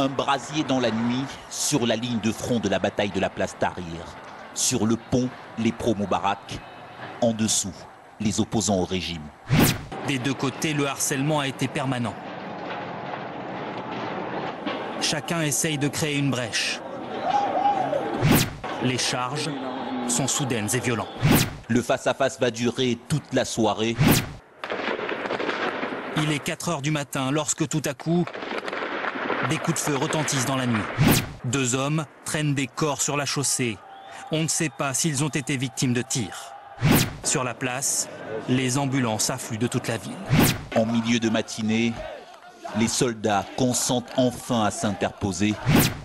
Un brasier dans la nuit, sur la ligne de front de la bataille de la place Tahrir. Sur le pont, les pro-Moubarak. En dessous, les opposants au régime. Des deux côtés, le harcèlement a été permanent. Chacun essaye de créer une brèche. Les charges sont soudaines et violentes. Le face-à-face va durer toute la soirée. Il est 4 h du matin lorsque tout à coup, des coups de feu retentissent dans la nuit. 2 hommes traînent des corps sur la chaussée. On ne sait pas s'ils ont été victimes de tirs. Sur la place, les ambulances affluent de toute la ville. En milieu de matinée, les soldats consentent enfin à s'interposer.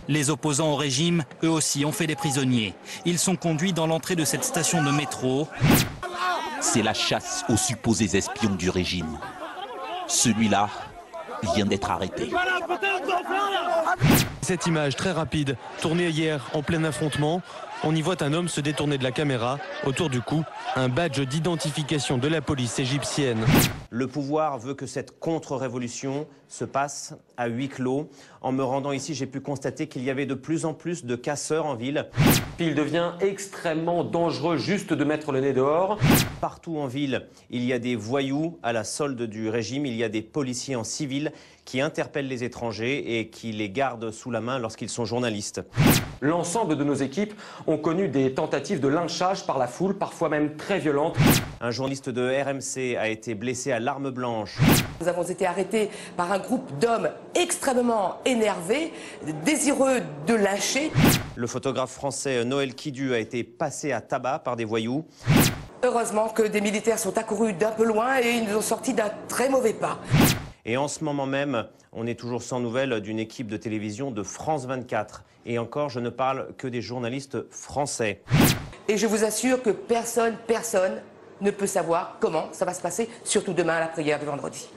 Les opposants au régime, eux aussi, ont fait des prisonniers. Ils sont conduits dans l'entrée de cette station de métro. C'est la chasse aux supposés espions du régime. Celui-là vient d'être arrêté. Cette image très rapide, tournée hier en plein affrontement, on y voit un homme se détourner de la caméra. Autour du cou, un badge d'identification de la police égyptienne. Le pouvoir veut que cette contre-révolution se passe à huis clos. En me rendant ici, j'ai pu constater qu'il y avait de plus en plus de casseurs en ville. Il devient extrêmement dangereux juste de mettre le nez dehors. Partout en ville, il y a des voyous à la solde du régime. Il y a des policiers en civil qui interpellent les étrangers et qui les gardent sous la main lorsqu'ils sont journalistes. L'ensemble de nos équipes ont connu des tentatives de lynchage par la foule, parfois même très violentes. Un journaliste de RMC a été blessé à l'arme blanche. Nous avons été arrêtés par un groupe d'hommes extrêmement énervés, désireux de lyncher. Le photographe français Noël Kidu a été passé à tabac par des voyous. Heureusement que des militaires sont accourus d'un peu loin et ils nous ont sortis d'un très mauvais pas. Et en ce moment même, on est toujours sans nouvelles d'une équipe de télévision de France 24. Et encore, je ne parle que des journalistes français. Et je vous assure que personne ne peut savoir comment ça va se passer, surtout demain à la prière de vendredi.